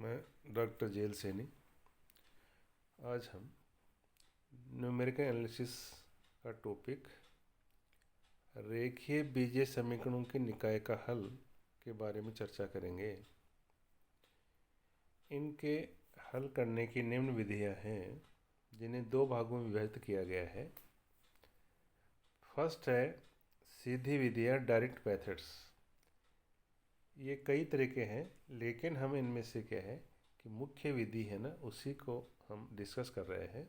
मैं doctor jail Saini. आज हम न्यूमेरिकल एनालिसिस का टॉपिक रेखीय बीजीय समीकरणों के निकाय का हल के बारे में चर्चा करेंगे। इनके हल करने की निम्न विधियां हैं जिन्हें दो भागों में विभाजित किया गया है। फर्स्ट है सीधी विधियां, डायरेक्ट मेथड्स। ये कई तरह के हैं, लेकिन हम इनमें से क्या है कि मुख्य विधि है ना, उसी को हम डिस्कस कर रहे हैं।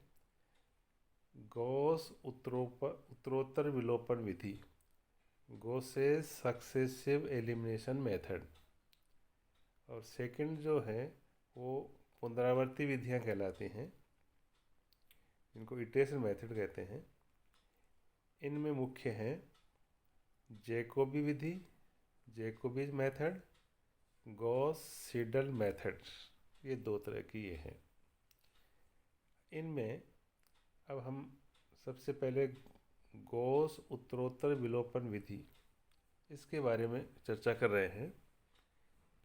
गॉस उत्तरोत्तर विलोपन विधि, गॉसेस सक्सेसिव एलिमिनेशन मेथड। और सेकंड जो है वो पुनरावर्ती विधियां कहलाती हैं, इनको इटरेशन मेथड कहते हैं। इनमें मुख्य हैं जैकोबी विधि, Jacobi method, Gauss Seidel method. ये दो तरह की ये हैं। इनमें अब हम सबसे पहले गॉस उत्तरोत्तर विलोपन विधि, इसके बारे में चर्चा कर रहे हैं,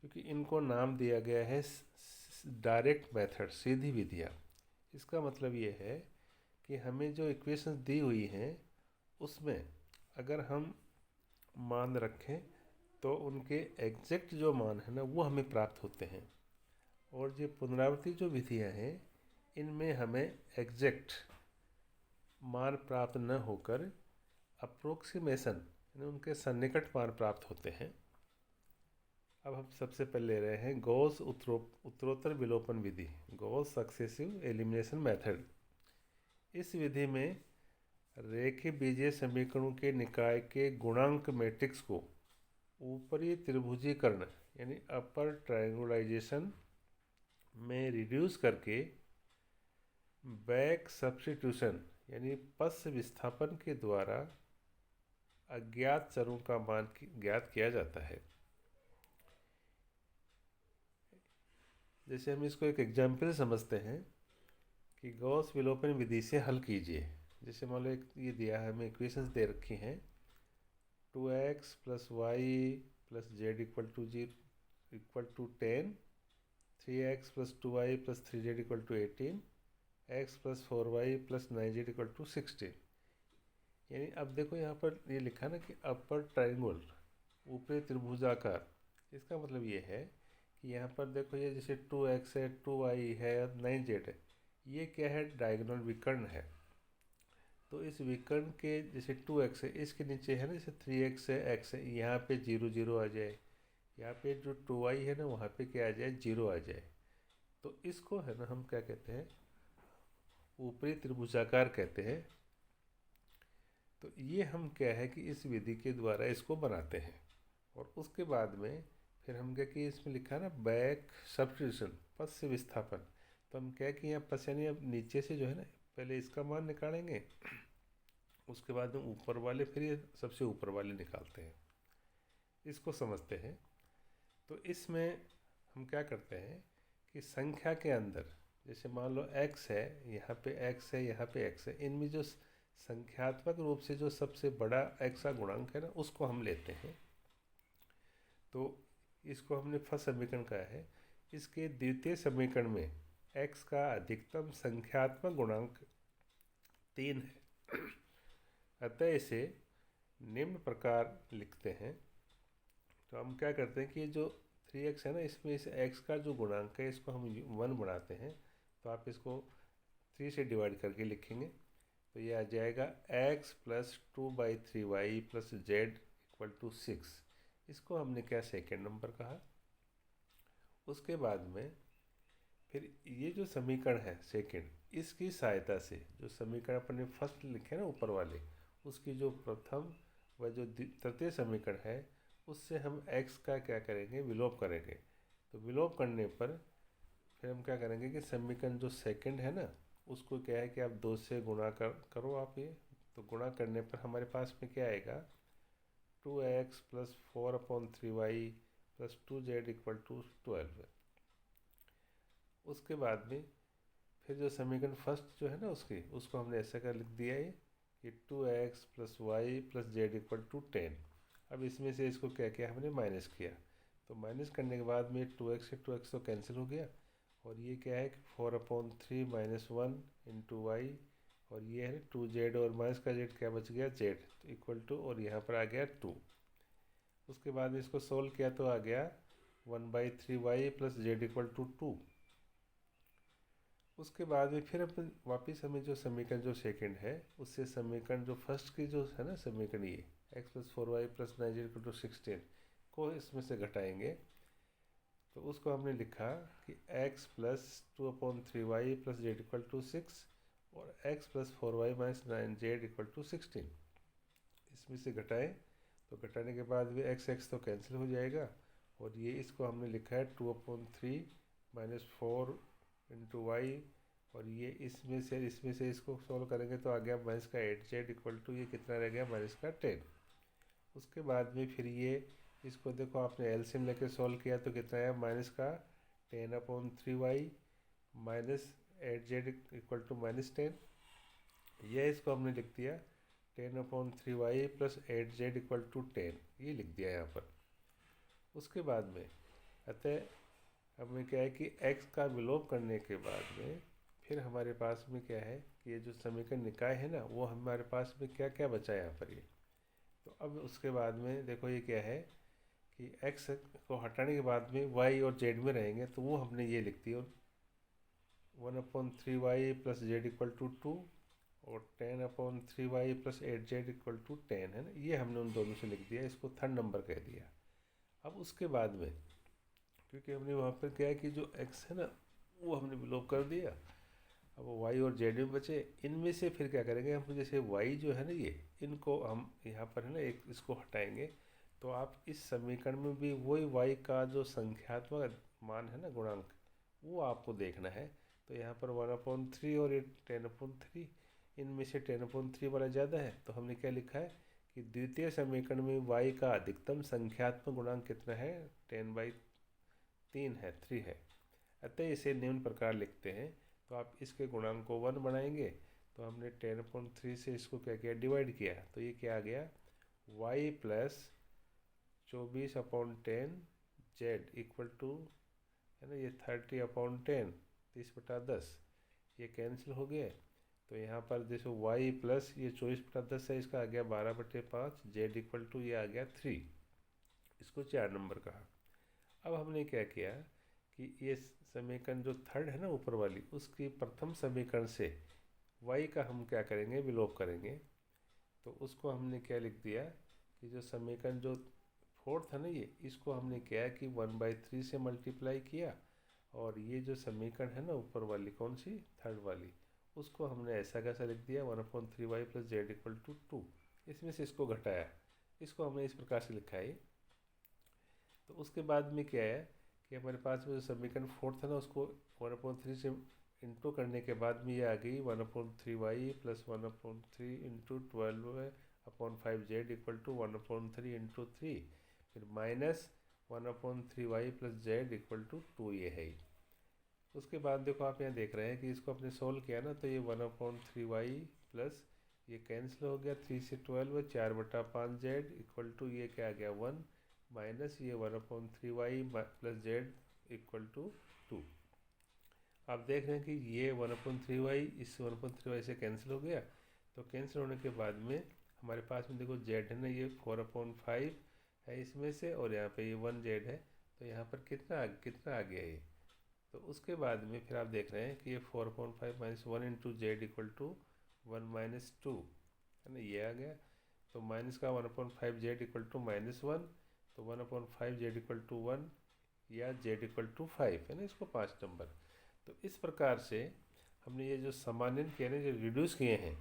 क्योंकि इनको नाम दिया गया है डायरेक्ट मेथड, सीधी विधियाँ। इसका मतलब ये है कि हमें जो इक्वेशंस दी हुई हैं उसमें अगर हम मान रखें तो उनके एग्जैक्ट जो मान है ना वो हमें प्राप्त होते हैं। और ये पुनरावृत्ति जो विधियाँ हैं इनमें हमें एग्जैक्ट मान प्राप्त न होकर अप्रोक्सीमेशन यानी उनके सन्निकट मान प्राप्त होते हैं। अब हम सबसे पहले ले रहे हैं गॉस उत्तरोत्तर विलोपन विधि, गॉस सक्सेसिव एलिमिनेशन मेथड। इस विधि में रेखीय बीजीय समीकरणों के निकाय के गुणांक मैट्रिक्स को ऊपरी त्रिभुजीकरण यानी अपर ट्रायंगुलाइजेशन में रिड्यूस करके बैक सब्स्टिट्यूशन यानी पश्च विस्थापन के द्वारा अज्ञात चरों का मान ज्ञात किया जाता है। जैसे हम इसको एक एग्जाम्पल समझते हैं कि गॉस विलोपन विधि से हल कीजिए। जैसे मान लो ये दिया है, हमें इक्वेशंस दे रखी हैं 2x + y + z = 10, 3x + 2y + 3z = 18, x + 4y + 9z = 16। यानी अब देखो यहाँ पर ये लिखा ना कि अपर ट्रायंगल, ऊपरी त्रिभुजाकार। इसका मतलब ये है कि यहाँ पर देखो ये जैसे 2x है, 2y है, 9z है, ये क्या है, डायगोनल विकर्ण है। तो इस विकर्ण के जैसे 2x है, इसके नीचे है ना जैसे 3x है, x है, यहाँ पे 0 0 आ जाए, यहाँ पे जो 2y है ना वहाँ पे क्या आ जाए, 0 आ जाए। तो इसको है ना हम क्या कहते हैं, ऊपरी त्रिभुजाकार कहते हैं। तो ये हम क्या है कि इस विधि के द्वारा इसको बनाते हैं। और उसके बाद में फिर हम क्या कि इसमें लिखा है ना बैक सब्स्टिट्यूशन, पश्च विस्थापन। तो हम क्या कि यहाँ पश्च यानी अब नीचे से जो है ना पहले इसका मान निकालेंगे, उसके बाद में ऊपर वाले, फिर ये सबसे ऊपर वाले निकालते हैं। इसको समझते हैं। तो इसमें हम क्या करते हैं कि संख्या के अंदर जैसे मान लो x है, यहाँ पे x है, यहाँ पे x है, इनमें जो संख्यात्मक रूप से जो सबसे बड़ा x का गुणांक है ना उसको हम लेते हैं। तो इसको हमने फर्स्ट समीकरण कहा है। इसके द्वितीय समीकरण में x का अधिकतम संख्यात्मक गुणांक 3 है। अतः इसे निम्न प्रकार लिखते हैं। तो हम क्या करते हैं कि जो 3x है ना, इसमें इस x का जो गुणांक है इसको हम 1 बनाते हैं। तो आप इसको 3 से डिवाइड करके लिखेंगे तो ये आ जाएगा x + 2/3y + z = 6। इसको हमने क्या सेकेंड नंबर कहा। उसके बाद में फिर ये जो समीकरण है सेकेंड, इसकी सहायता से जो समीकरण अपने फर्स्ट लिखे ना ऊपर वाले, उसकी जो प्रथम व जो तृतीय समीकरण है उससे हम x का क्या करेंगे, विलोप करेंगे। तो विलोप करने पर फिर हम क्या करेंगे कि समीकरण जो सेकंड है ना उसको क्या है कि आप 2 से गुणा करो आप ये। तो गुणा करने पर हमारे पास में क्या आएगा, 2x + 4/3y + 2z = 12। उसके बाद में फिर जो समीकरण फर्स्ट जो है ना उसको हमने ऐसा कर लिख दिया है कि 2x + y + z = 10। अब इसमें से इसको क्या किया हमने, माइनस किया। तो माइनस करने के बाद में 2x से 2x तो कैंसिल हो गया, और ये क्या है कि 4/3 - 1 इंटू वाई, और ये है 2z, और माइनस का z क्या बच गया, z इक्वल टू, और यहाँ पर आ गया 2। उसके बाद इसको सोल्व किया तो आ गया 1/3y plus z equal to 2। उसके बाद में फिर अपन वापस हमें जो समीकरण जो सेकंड है उससे समीकरण जो फर्स्ट की जो है ना समीकरण, ये x + 4y + 9z = 16 को इसमें से घटाएंगे। तो उसको हमने लिखा कि x + 2/3y + z = 6 और x + 4y - 9z = 16। इसमें से घटाएं तो घटाने के बाद भी x तो कैंसिल हो जाएगा, और ये इसको हमने लिखा है 2/3 - 4 इंटू वाई, और ये इसमें से इसको सॉल्व करेंगे तो आ गया -8z इक्वल टू, ये कितना रह गया -10। उसके बाद में फिर ये इसको देखो आपने एलसीएम लेके सॉल्व किया तो कितना है -10/3y -8z इक्वल टू -10। ये इसको हमने लिख दिया 10/3y + 8z इक्वल टू 10, ये लिख दिया यहाँ पर। उसके बाद में अतः हमें क्या है कि x का विलोप करने के बाद में फिर हमारे पास में क्या है कि ये जो समीकरण निकाय है ना, वो हमारे पास में क्या क्या बचा है यहाँ पर ये। तो अब उसके बाद में देखो ये क्या है कि x को हटाने के बाद में y और z में रहेंगे, तो वो हमने ये लिख दिया 1/3y + z इक्वल टू 2 और 10/3y + 8z इक्वल टू 10 है ना, ये हमने उन दोनों से लिख दिया, इसको थर्ड नंबर कह दिया। अब उसके बाद में क्योंकि हमने वहाँ पर क्या है कि जो x है ना वो हमने विलोप कर दिया, अब y और z में बचे, इनमें से फिर क्या करेंगे हम, जैसे y जो है ना ये, इनको हम यहाँ पर है ना एक इसको हटाएंगे, तो आप इस समीकरण में भी वही y का जो संख्यात्मक मान है ना गुणांक, वो आपको देखना है। तो यहाँ पर 1/3 और ये 10/3, इनमें से 10/3 वाला ज़्यादा है, तो हमने क्या लिखा है कि द्वितीय समीकरण में y का अधिकतम संख्यात्मक गुणांक कितना है, 10/3 है, 3 है। अतः इसे निम्न प्रकार लिखते हैं। तो आप इसके गुणांक को 1 बनाएंगे, तो हमने 10/3 से इसको क्या किया, डिवाइड किया, तो ये क्या आ गया y + 24/10 z इक्वल टू है ना ये 30/10, 30/10, ये कैंसिल हो गए। तो यहाँ पर देखो y प्लस ये 24/10 है, इसका आ गया 12/5, z इक्वल टू ये आ गया 3, इसको 4 नंबर कहा। अब हमने क्या किया कि ये समीकरण जो थर्ड है ना ऊपर वाली, उसकी प्रथम समीकरण से y का हम क्या करेंगे, विलोप करेंगे। तो उसको हमने क्या लिख दिया कि जो समीकरण जो फोर्थ है ना ये, इसको हमने क्या है कि 1/3 से मल्टीप्लाई किया, और ये जो समीकरण है ना ऊपर वाली कौन सी, थर्ड वाली, उसको हमने ऐसा कैसा लिख दिया 1/3y + z इक्वल टू 2। इसमें से इसको घटाया, इसको हमने इस प्रकार से लिखा है। तो उसके बाद में क्या है कि हमारे पास में जो समीकरण फोर्थ है ना, उसको 1/3 से इंटू करने के बाद में ये आ गई 1/3y + 1/3 into 12/5z equal to 1/3 into 3, फिर -1/3y + z इक्वल टू 2, ये है। उसके बाद देखो आप यहाँ देख रहे हैं कि इसको आपने सोल्व किया ना, तो ये 1/3y प्लस ये कैंसिल हो गया, 3 से 12 4/5z इक्वल टू ये क्या आ गया 1, माइनस ये 1/3y + z इक्वल टू 2। आप देख रहे हैं कि ये 1/3y इस 1/3y से कैंसिल हो गया। तो कैंसिल होने के बाद में हमारे पास में देखो z है ना, ये 4/5 है इसमें से, और यहाँ पे ये 1z है, तो यहाँ पर कितना आ गया ये। तो उसके बाद में फिर आप देख रहे हैं कि ये 4/5 - 1 इंटू z इक्वल टू 1 - 2 है ना, ये आ गया। तो माइनस का 1/5z इक्वल टू -1, तो 1/5z इक्वल टू 1 या z इक्वल टू 5 है ना, इसको 5 नंबर। तो इस प्रकार से हमने ये जो समान्वयन किए ना, जो रिड्यूस किए हैं,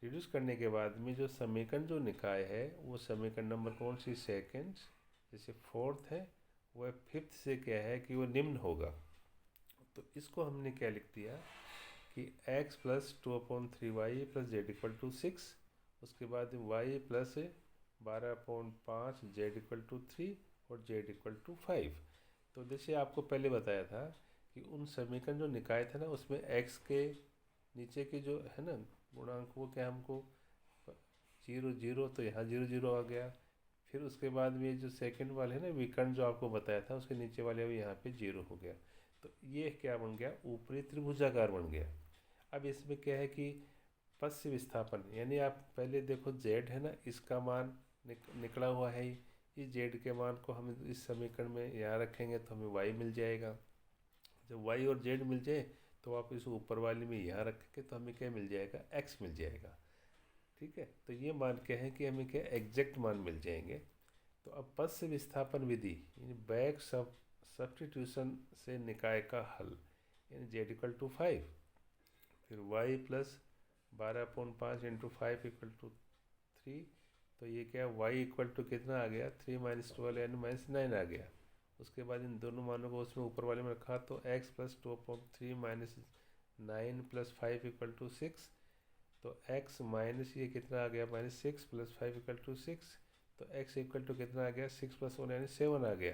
रिड्यूस करने के बाद में जो समीकरण जो निकाय है वो समीकरण नंबर कौन सी, सेकेंड, जैसे फोर्थ है वह फिफ्थ से क्या है कि वो निम्न होगा। तो इसको हमने क्या लिख दिया कि x + 2/3y + z equal to 6, उसके बाद y + 12/5 z इक्वल टू 3 और z इक्वल टू 5। तो जैसे आपको पहले बताया था कि उन समीकरण जो निकाय था ना, उसमें x के नीचे के जो है ना गुणांक, वो क्या हमको 0 0, तो यहाँ 0 0 आ गया। फिर उसके बाद में जो सेकंड वाले है ना विकर्ण जो आपको बताया था उसके नीचे वाले अभी यहाँ पे 0 हो गया। तो ये क्या बन गया, ऊपरी त्रिभुजाकार बन गया। अब इसमें क्या है कि पश्य विस्थापन, यानी आप पहले देखो z है ना, इसका मान निकला हुआ है इस z के मान को हम इस समीकरण में यहाँ रखेंगे तो हमें y मिल जाएगा। जब y और z मिल जाए तो आप इस ऊपर वाले में यहाँ रखेंगे तो हमें क्या मिल जाएगा, x मिल जाएगा। ठीक है, तो ये मान क्या है कि हमें क्या एग्जैक्ट मान मिल जाएंगे। तो अब पश्य विस्थापन विधि यानी बैक सब्स्टिट्यूशन से निकाय का हल, यानी z=5, फिर y प्लस 12/5 इंटू 5=3। तो ये क्या y कितना आ गया, 3 - 12 यानी -9 आ गया। उसके बाद इन दोनों मानों को उसमें ऊपर वाले में रखा तो x + 2/3 - 9 + 5=6। तो x माइनस ये कितना आ गया, -6 + 5=6। तो x कितना आ गया, 6 + 1 यानी 7 आ गया।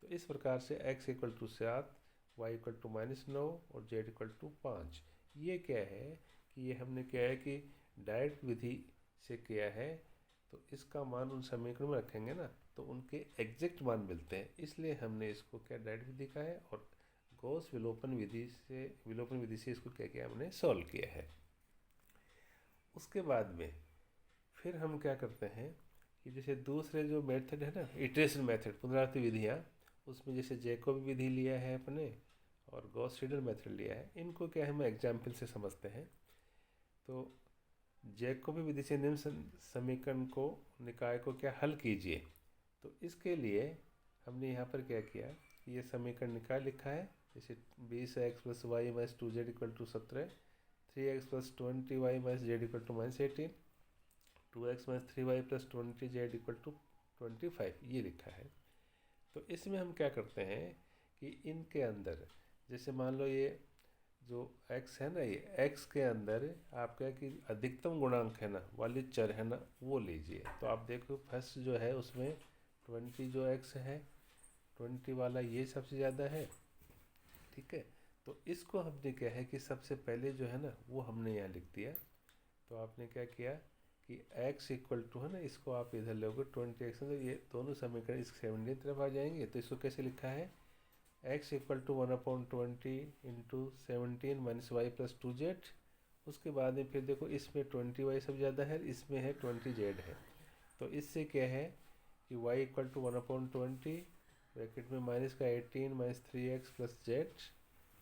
तो इस प्रकार से x = 7, y -9 और z 5। ये क्या है कि ये हमने क्या है कि डायरेक्ट विधि से किया है, तो इसका मान उन समीकरण में रखेंगे ना तो उनके एग्जैक्ट मान मिलते हैं, इसलिए हमने इसको क्या डायरेक्ट विधि का है। और गॉस विलोपन विधि से इसको क्या किया, हमने सॉल्व किया है। उसके बाद में फिर हम क्या करते हैं कि जैसे दूसरे जो मेथड है ना, इटरेशन मेथड, पुनरावृत्ति विधियाँ, उसमें जैसे जैकोबी विधि लिया है अपने और गॉस सीडल मेथड लिया है, इनको क्या हम एग्जाम्पल से समझते हैं। तो जैकोबी विधि से निम्न समीकरण को निकाय को क्या हल कीजिए। तो इसके लिए हमने यहाँ पर क्या किया, ये समीकरण निकाय लिखा है। जैसे 20x + y - 2z = 17, 3x + 20y - z = -18, 2x - 3y + 20z = 25, ये लिखा है। तो इसमें हम क्या करते हैं कि इनके अंदर जैसे मान लो ये जो x है ना, ये x के अंदर आप क्या कि अधिकतम गुणांक है ना वाली चर है ना वो लीजिए। तो आप देखो फर्स्ट जो है उसमें 20 जो x है, 20 वाला ये सबसे ज़्यादा है। ठीक है, तो इसको हमने क्या है कि सबसे पहले जो है ना वो हमने यहाँ लिख दिया। तो आपने क्या किया कि x है ना, इसको आप इधर लोगे 20x, तो ये दोनों समीकरण इस 17 तरफ आ जाएंगे। तो इसको कैसे लिखा है, x = 1/20 इंटू 17 - y + 2z। उसके बाद में फिर देखो इसमें 20y सब ज़्यादा है, इसमें है 20z है। तो इससे क्या है कि y = 1/20 ब्रैकेट में -18 - 3x + z,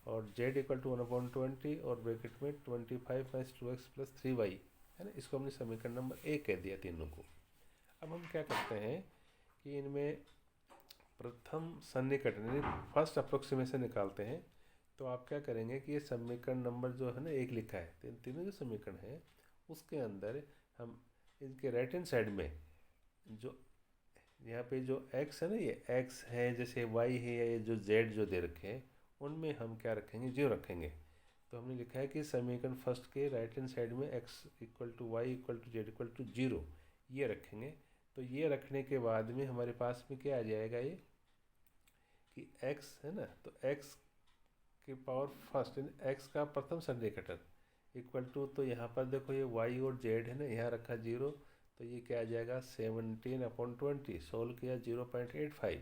और z = 1/20 और ब्रैकेट में 25 - 2x + 3y, है ना। इसको हमने समीकरण नंबर 1 कह दिया तीनों को। अब हम क्या करते हैं कि इनमें प्रथम सन्निकटन यानी फर्स्ट अप्रोक्सीमेशन निकालते हैं। तो आप क्या करेंगे कि ये समीकरण नंबर जो है ना 1 लिखा है, तीनों जो समीकरण है उसके अंदर हम इनके राइट हैंड साइड में जो यहाँ पे जो x है ना, ये x है, जैसे y है या ये जो z जो दे रखे हैं उनमें हम क्या रखेंगे, 0 रखेंगे। तो हमने लिखा है कि समीकरण फर्स्ट के राइट हैंड साइड में x = y = z = 0 ये रखेंगे। तो ये रखने के बाद में हमारे पास में क्या आ जाएगा, ये कि x है ना, तो x की पावर फर्स्ट x का प्रथम सन्निकटन = तो यहाँ पर देखो ये y और z है ना, यहाँ रखा 0। तो ये क्या आ जाएगा 17/20, सोल्व किया 0.85।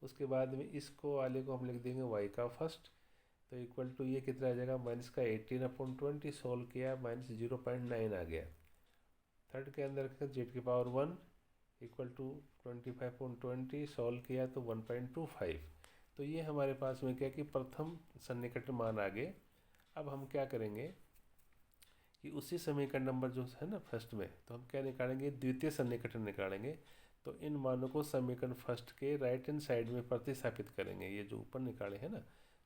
उसके बाद में इसको वाले को हम लिख देंगे y का फर्स्ट। तो ये कितना आ जाएगा -18/20, सोल्व किया -0.9 आ गया। थर्ड के अंदर z की पावर 1 = 25/20, सोल्व किया तो 1.25। तो ये हमारे पास में क्या कि प्रथम सन्निकटन मान आ गए। अब हम क्या करेंगे कि उसी समीकरण नंबर जो है ना फर्स्ट में, तो हम क्या निकालेंगे, द्वितीय सन्निकटन निकालेंगे। तो इन मानों को समीकरण फर्स्ट के राइट हैंड साइड में प्रतिस्थापित करेंगे, ये जो ऊपर निकाले हैं ना।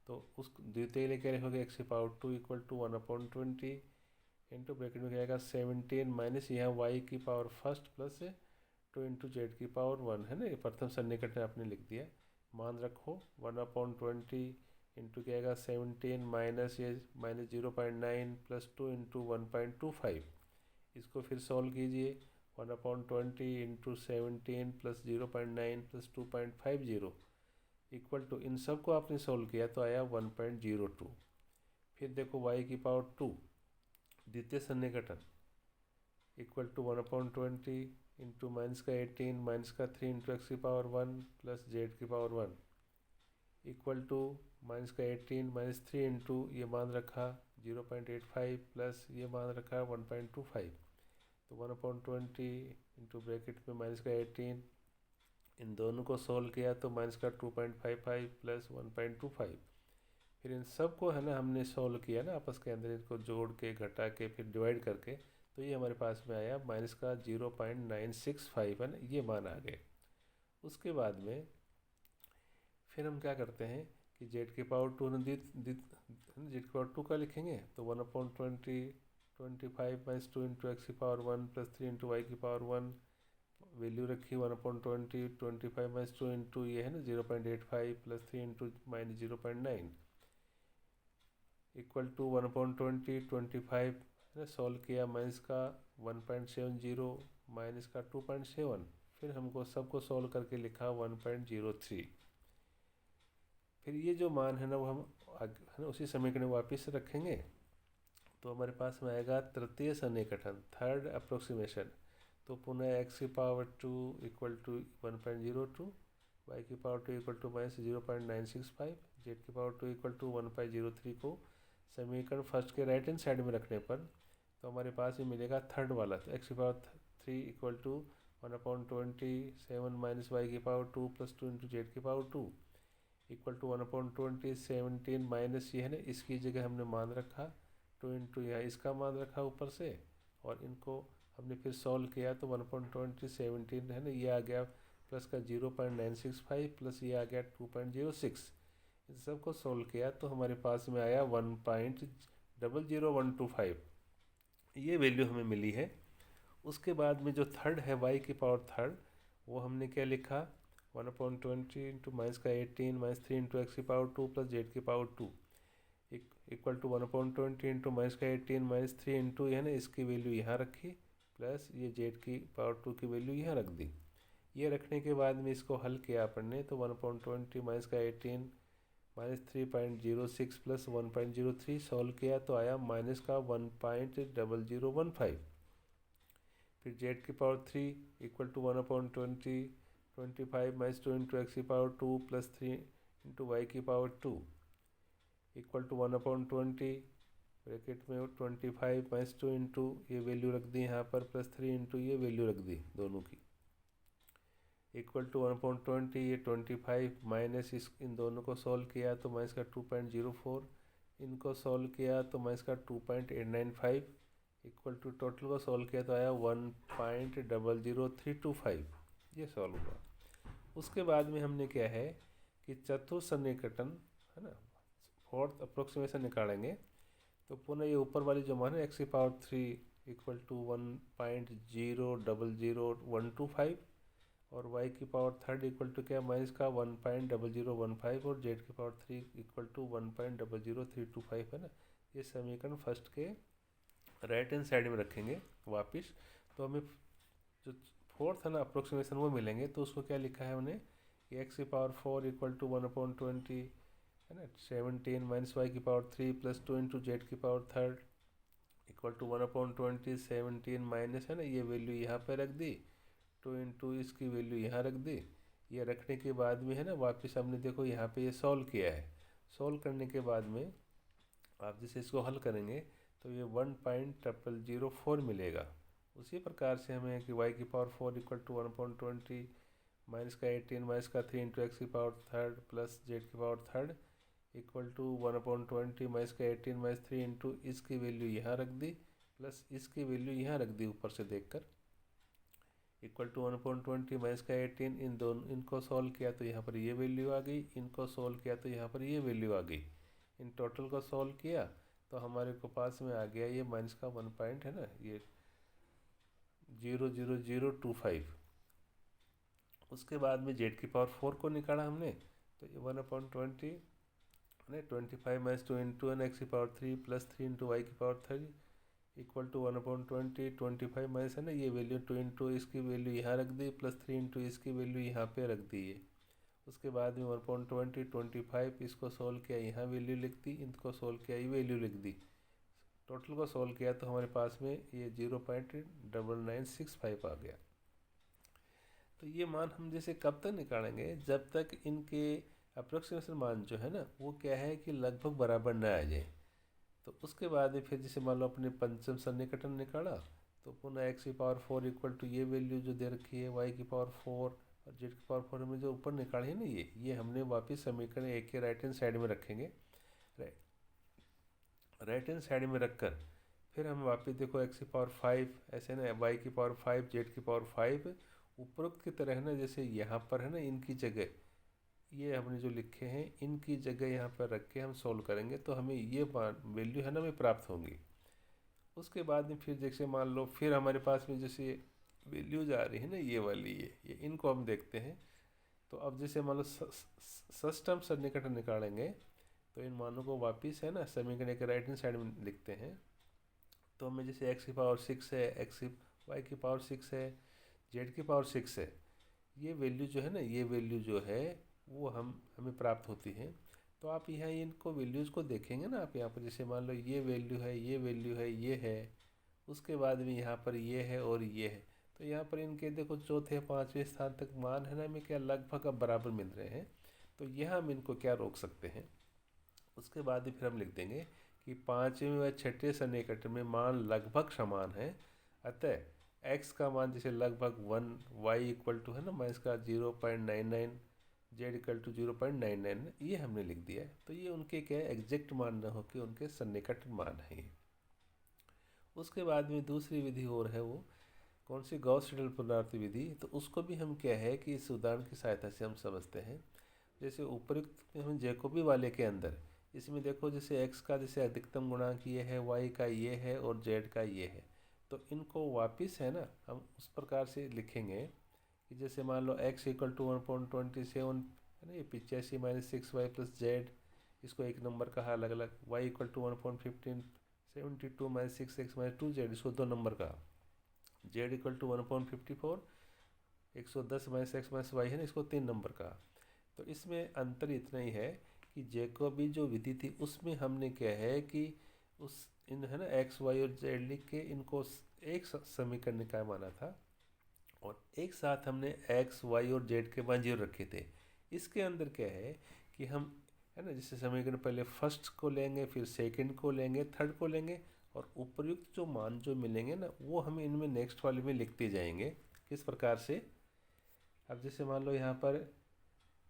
तो उस द्वितीय लिए क्या लिखोगे, x की पावर 2 = 1/20 इंटू ब्रैकेट में क्या आएगा 17 माइनस यहाँ y की power first plus 2 into z की पावर 1, है ना। ये प्रथम सन्निकटन आपने लिख दिया। मान रखो 1/20 इंटू क्या आएगा 17 माइनस ये -0.9 + 2 इंटू 1.25। इसको फिर सॉल्व कीजिए 1/20 इंटू 17 + 0.9 + 2.50 = इन सब को आपने सॉल्व किया तो आया 1.02। फिर देखो y की पावर 2 द्वितीय सन्निकटन = 1/20 इंटू माइनस का 18 माइनस का 3 इंटू एक्स की पावर 1 प्लस जेड की पावर 1 इक्वल टू माइनस का 18 माइनस 3 इंटू ये मान रखा 0.85 प्लस ये मान रखा 1.25, तो 1/20 इंटू ब्रैकेट में माइनस का 18, इन दोनों को सोल्व किया तो माइनस का 2.55 प्लस 1.25। फिर इन सब को है ना हमने सोल्व किया ना आपस के अंदर, इनको जोड़ के घटा के फिर डिवाइड करके, तो ये हमारे पास में आया माइनस का 0.965 है ना, ये मान आ गए। उसके बाद में फिर हम क्या करते हैं कि जेड की पावर 2 जेड की पावर 2 का लिखेंगे, तो 1/20 25 माइनस 2 इंटू एक्स की पावर 1 प्लस 3 इंटू वाई की पावर 1, वैल्यू रखी 1/20 25 माइनस 2 इंटू ये है ना 0.85 plus 3 into minus 0.9 equal to 1/20 25 है सॉल्व किया, माइनस का 1.70 माइनस का 2.7, फिर हमको सबको सॉल्व करके लिखा 1.03। फिर ये जो मान है ना वो हम है ना उसी समीकरण में वापस रखेंगे, तो हमारे पास में आएगा तृतीय सन्निकटन, थर्ड अप्रोक्सीमेशन। तो पुनः एक्स की पावर 2 इक्वल टू 1.02, वाई की power 2 equal to minus 0.965, z की पावर 2 इक्वल टू 1/03 को समीकरण फर्स्ट के राइट हैंड साइड में रखने पर तो हमारे पास ये मिलेगा थर्ड वाला, तो एक्स की power 3 equal to 1/27 minus y की पावर 2 प्लस 2 इंटू जेड की पावर 2 इक्वल टू 1/20 17 माइनस ये है ना इसकी जगह हमने मान रखा 2 इंटू यहाँ इसका मान रखा ऊपर से, और इनको हमने फिर सॉल्व किया तो 1/20 17 है ना ये आ गया प्लस का 0.965 प्लस ये आ गया 2.06। इन सब को सॉल्व किया तो हमारे पास में आया 1.00125, ये वैल्यू हमें मिली है। उसके बाद में जो थर्ड है वाई की पावर थर्ड, वो हमने क्या लिखा 1/20 इंटू माइनस का 18 माइनस 3 इंटू एक्स की पावर 2 प्लस जेड की power 2 equal to 1/20 into minus का 18 माइनस 3 इंटू है ना इसकी वैल्यू यहाँ रखी प्लस ये जेड की पावर 2 की वैल्यू यहाँ रख दी। ये रखने के बाद में इसको हल किया अपन ने, तो 1/20 माइनस का 18 माइनस 3.06 प्लस 1.03 सॉल्व किया तो आया माइनस का 1.0015। फिर जेड की power 3 equal to 1/20 25 minus 2 into x की पावर 2 प्लस 3 इंटू वाई की पावर 2 इक्वल टू 1/20 ब्रैकेट में 25 माइनस 2 इंटू ये वैल्यू रख दी यहाँ पर प्लस 3 इंटू ये वैल्यू रख दी दोनों की इक्वल टू 1/20 ये 25 माइनस इन दोनों को सॉल्व किया तो माइनस का 2.04, इनको सॉल्व किया तो माइनस का 2.895 इक्वल टू टोटल को सॉल्व किया तो आया 1.00325, ये सॉल्व हुआ। उसके बाद में हमने क्या है कि चतुर्थ सन्निकटन है ना फोर्थ अप्रोक्सीमेशन निकालेंगे, तो पुनः ये ऊपर वाली जो मान है एक्स की पावर 3 इक्वल टू 1.000125 और वाई की पावर थर्ड इक्वल टू क्या माइनस का 1.0015 और जेड की पावर 3 इक्वल टू 1.00325 है ना, ये समीकरण फर्स्ट के राइट हैंड साइड में रखेंगे वापस, तो हमें जो फोर्थ है ना अप्रोक्सीमेशन वो मिलेंगे। तो उसको क्या लिखा है हमने कि एक्स की पावर 4 इक्वल टू 1/20 है ना 17 माइनस वाई की पावर 3 प्लस 2 इंटू जेड की power third equal to 1/20 17 minus है ना ये वैल्यू यहाँ पे रख दी 2 इंटू इसकी वैल्यू यहाँ रख दी। ये रखने के बाद में है ना वापस हमने देखो यहाँ पे ये सॉल्व किया है, सॉल्व करने के बाद में आप जैसे इसको हल करेंगे तो ये 1.004 मिलेगा। उसी प्रकार से हमें कि y की पावर 4 इक्वल टू 1/20 माइनस का 18 माइनस का 3 इंटू एक्स की पावर थर्ड प्लस जेड की power third equal to 1/20 minus का 18 माइनस 3 इंटू इसकी वैल्यू यहाँ रख दी प्लस इसकी वैल्यू यहाँ रख दी ऊपर से देखकर इक्वल टू 1/20 माइनस का 18, इन दोनों इनको सॉल्व किया तो यहाँ पर ये वैल्यू आ गई, इनको सॉल्व किया तो यहाँ पर ये वैल्यू आ गई, इन टोटल को सॉल्व किया तो हमारे को पास में आ गया ये माइनस का 1 पॉइंट है ना ये 0.0025। उसके बाद में जेड की पावर 4 को निकाला हमने, तो ये 1/20 है 25 माइनस 2 इंटू एन एक्स की पावर 3 प्लस 3 इंटू वाई की पावर 3 इक्वल टू 1/20 25 माइनस है ना ये वैल्यू 2 इंटू इसकी वैल्यू यहाँ रख दी प्लस 3 इंटू इसकी वैल्यू यहाँ पे रख दी है। उसके बाद में 1/20 25 इसको सोल्व किया यहाँ वैल्यू लिख दी, इनको सोल्व किया ये वैल्यू लिख दी, टोटल को सोल्व किया तो हमारे पास में ये 0.9965 आ गया। तो ये मान हम जैसे कब तक निकालेंगे, जब तक इनके अप्रोक्सीमेशन मान जो है ना वो क्या है कि लगभग बराबर ना आ जाए। तो उसके बाद में फिर जैसे मान लो अपने पंचम सन्निकटन निकाला, तो पुनः एक्स की पावर 4 इक्वल टू ये वैल्यू जो दे रखी है वाई की पावर 4 और जेड की पावर 4 में जो ऊपर निकाली है ना ये हमने वापस समीकरण एक के राइट हैंड साइड में रखेंगे। राइट हैंड साइड में रखकर फिर हम वापस देखो एक्स की पावर 5 ऐसे ना, वाई की पावर 5 जेड की पावर 5 उपरोक्त की तरह है ना, जैसे यहाँ पर है ना इनकी जगह ये हमने जो लिखे हैं इनकी जगह यहाँ पर रख के हम सोल्व करेंगे तो हमें ये वैल्यू है ना हमें प्राप्त होंगी। उसके बाद में फिर जैसे मान लो फिर हमारे पास में जैसे वैल्यूज आ रही है ना ये वाली ये इनको हम देखते हैं। तो अब जैसे मान लो सस्टम सन्निकटन निकालेंगे तो इन मानों को वापिस है ना समीकरण के राइट हैंड साइड में लिखते हैं। तो हमें जैसे एक्स की पावर 6 है, एक्स वाई की पावर 6 है, जेड की पावर 6 है, ये वैल्यू जो है ना ये वैल्यू जो है वो हमें प्राप्त होती है। तो आप यहाँ इनको वैल्यूज़ को देखेंगे ना, आप यहाँ पर जैसे मान लो ये वैल्यू है, ये वैल्यू है, ये है, उसके बाद में यहाँ पर ये है और ये है। तो यहाँ पर इनके देखो चौथे पाँचवें स्थान तक मान है ना हमें क्या लगभग अब बराबर मिल रहे हैं। तो यहाँ हम इनको क्या रोक सकते हैं। उसके बाद ही फिर हम लिख देंगे कि पाँचवें व छठे सन्निकटन में मान लगभग समान है। अतः x का मान जैसे लगभग 1, y इक्वल टू है ना माइनस का 0.99, जेड इक्वल टू 0.99 ये हमने लिख दिया है। तो ये उनके क्या है एग्जैक्ट मान न हो के उनके सन्निकट मान है। उसके बाद में दूसरी विधि और है, वो कौन सी, गॉस सीडल पुनरावृत्ति विधि। तो उसको भी हम क्या है कि इस उदाहरण की सहायता से हम समझते हैं। जैसे उपयुक्त हम जैकोबी वाले के अंदर इसमें देखो जैसे x का जैसे अधिकतम गुणांक ये है, y का ये है और z का ये है। तो इनको वापिस है ना हम उस प्रकार से लिखेंगे कि जैसे मान लो x इक्वल टू 1.27 है ना, ये 85 माइनस 6y प्लस जेड, इसको एक नंबर कहा अलग अलग। y equal to 1.15 72 minus 6x minus 2z, इसको दो नंबर कहा। z equal to 1.54 110 minus x minus y है ना, इसको तीन नंबर कहा। तो इसमें अंतर इतना ही है कि जैकोबी जो विधि थी उसमें हमने क्या है कि उस इन है ना एक्स वाई और जेड लिख के इनको एक समीकरण का माना था और एक साथ हमने एक्स वाई और जेड के मान 0 रखे थे। इसके अंदर क्या है कि हम है ना जैसे समीकरण पहले फर्स्ट को लेंगे, फिर सेकंड को लेंगे, थर्ड को लेंगे और उपयुक्त जो मान जो मिलेंगे ना वो हम इनमें नेक्स्ट वाले में लिखते जाएंगे। किस प्रकार से, अब जैसे मान लो यहाँ पर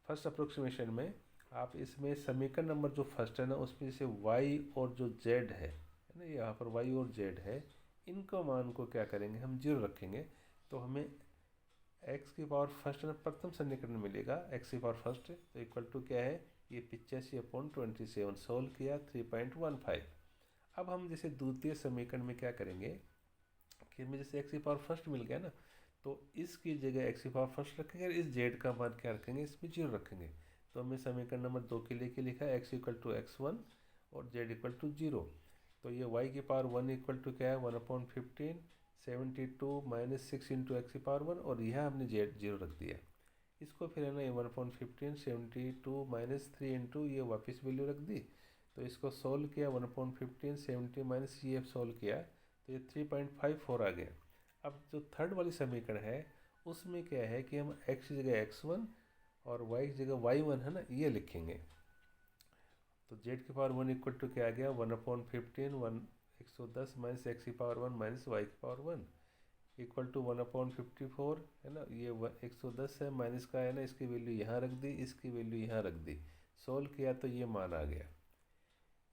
फर्स्ट अप्रोक्सीमेशन में आप इसमें समीकरण नंबर जो फर्स्ट है ना उसमें जैसे y और जो z है ना, यहाँ पर y और z है, इनको मान को क्या करेंगे हम 0 रखेंगे। तो हमें x की पावर फर्स्ट ना प्रथम सन्निकटन मिलेगा, x की पावर फर्स्ट तो इक्वल टू क्या है ये 85/27 सोल्व किया 3.15। अब हम जैसे द्वितीय समीकरण में क्या करेंगे कि हमें जैसे x की पावर फर्स्ट मिल गया ना, तो इसकी जगह x की पावर फर्स्ट रखेंगे और इस z का मान क्या रखेंगे, इसमें 0 रखेंगे। तो हमने समीकरण नंबर 2 के लिए लिखा है x इक्वल टू x1 और z इक्वल टू 0। तो ये y की पावर 1 इक्वल टू क्या है 1/15 72 माइनस 6 इंटू एक्स की पावर 1 और यह हमने z 0 रख दिया। इसको फिर है ना ये 1/15 72 माइनस 3 इंटू ये वापस वैल्यू रख दी। तो इसको सोल्व किया 1/15 70 माइनस ये सोल्व किया तो ये 3.54 आ गया। अब जो थर्ड वाली समीकरण है उसमें क्या है कि हम x की जगह x1 और y की जगह y1 है ना ये लिखेंगे। तो z की पावर 1 इक्वल टू क्या आ गया 1/15 110 माइनस x की पावर 1 माइनस y की पावर 1 इक्वल टू 1/54 है ना, ये 110 है माइनस का है ना, इसकी वैल्यू यहाँ रख दी, इसकी वैल्यू यहाँ रख दी, सोल्व किया तो ये मान आ गया।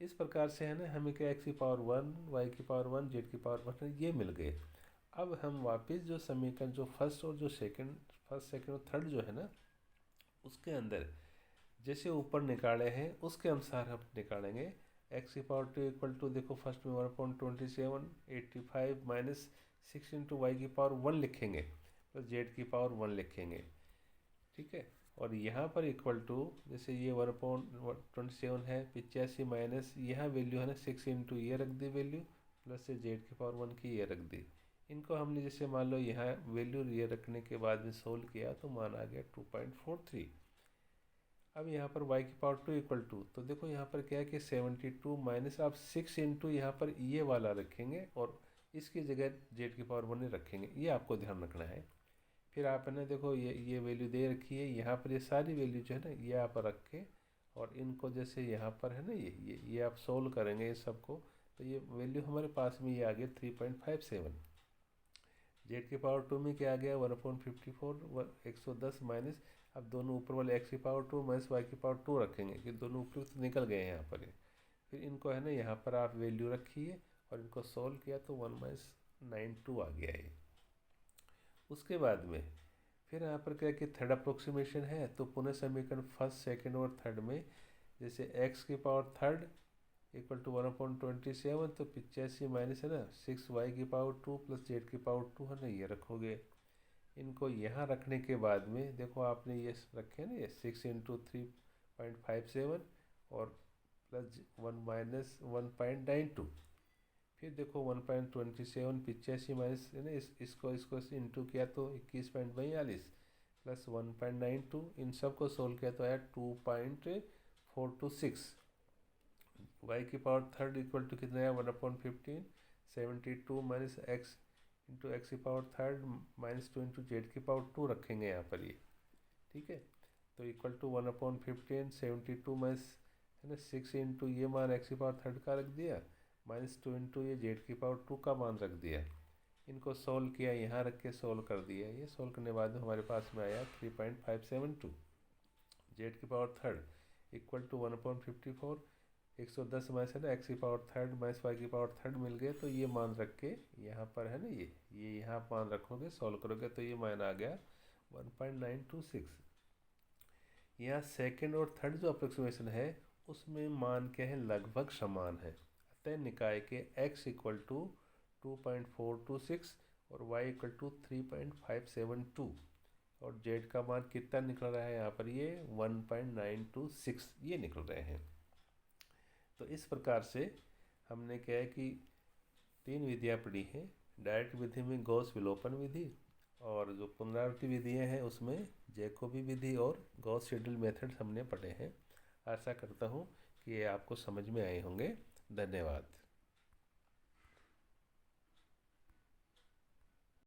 इस प्रकार से है ना हमें क्या x की पावर 1 y की पावर 1 z की पावर 1 ये मिल गए। अब हम वापस जो समीकरण जो फर्स्ट और जो सेकंड, फर्स्ट सेकंड और थर्ड जो है ना उसके अंदर जैसे ऊपर निकाले हैं उसके अनुसार हम निकालेंगे। x की पावर 2 इक्वल टू देखो फर्स्ट में 1.27 85 माइनस 6 इंटू वाई की पावर 1 लिखेंगे प्लस जेड की पावर 1 लिखेंगे, ठीक है। और यहाँ पर इक्वल टू जैसे ये 1/27 है 85 माइनस यहाँ वैल्यू है ना 6 इंटू ये रख दी वैल्यू प्लस से जेड की पावर 1 की ये रख दी। इनको हमने जैसे मान लो यहाँ वैल्यू ये रखने के बाद में सोल्व किया तो मान आ गया 2.43। अब यहाँ पर y की पावर 2 इक्वल टू तो देखो यहाँ पर क्या है कि 72 माइनस आप 6 इंटू यहाँ पर ये वाला रखेंगे और इसकी जगह z की पावर 1 रखेंगे, ये आपको ध्यान रखना है। फिर आपने देखो ये वैल्यू दे रखी है, यहाँ पर ये सारी वैल्यू जो है ना ये आप रख के और इनको जैसे यहाँ पर है ना ये आप सोल्व करेंगे इस सबको, तो ये वैल्यू हमारे पास में ये आ गया 3.57। जेड की पावर 2 में क्या आ गया 1/54 110 माइनस, अब दोनों ऊपर वाले एक्स की पावर 2 माइनस वाई की पावर 2 रखेंगे कि दोनों ऊपर तो निकल गए हैं यहाँ पर ये। फिर इनको है ना यहाँ पर आप वैल्यू रखिए और इनको सोल्व किया तो 1-92 आ गया ये। उसके बाद में फिर यहाँ पर क्या कि थर्ड अप्रोक्सीमेशन है, तो पुनः समीकरण फर्स्ट सेकंड और थर्ड में जैसे एक्स की पावर थर्ड इक्वल टू 1/27, तो 85 माइनस है ना 6y की पावर 2 प्लस जेड की पावर 2 है ना ये रखोगे। इनको यहाँ रखने के बाद में देखो आपने ये रखे ना ये 6 इंटू 3.57 और प्लस 1 माइनस 1.92। फिर देखो 1.27 85 माइनस है ना इसको इंटू किया तो 21.42 प्लस 1.92, इन सब को सोल्व किया तो आया 2.426। वाई की पावर थर्ड इक्वल टू कितना है 1/15 72 माइनस एक्स इंटू एक्स की power third minus 2 into z की पावर 2 रखेंगे यहाँ पर ये, ठीक है। तो इक्वल टू 1/15 72 माइनस है ना 6 इंटू ये मान एक्स की पावर थर्ड का रख दिया माइनस 2 इंटू ये जेड की पावर 2 का मान रख दिया। इनको सोल्व किया, यहाँ रख के सोल्व कर दिया, ये सोल्व करने के बाद हमारे पास में आया 3.572। जेड की power third equal to 1/54 110 minus है ना एक्स की पावर थर्ड माइनस वाई की पावर थर्ड मिल गए, तो ये मान रख के यहाँ पर है ना ये यहाँ मान रखोगे सोल्व करोगे तो ये मान आ गया 1.926। यहाँ सेकेंड और थर्ड जो अप्रोक्सीमेशन है उसमें मान क्या है लगभग समान है, अतः निकाय के x इक्वल टू 2.426 और y इक्वल टू 3.572 और z का मान कितना निकल रहा है यहाँ पर ये 1.926 ये निकल रहे हैं। तो इस प्रकार से हमने क्या है कि 3 विधियाँ पढ़ी हैं। डायरेक्ट विधि में गॉस विलोपन विधि, और जो पुनरावृत्ति विधियाँ हैं उसमें जैकोबी विधि और गॉस सीडल मेथड हमने पढ़े हैं। आशा करता हूँ कि ये आपको समझ में आए होंगे। धन्यवाद।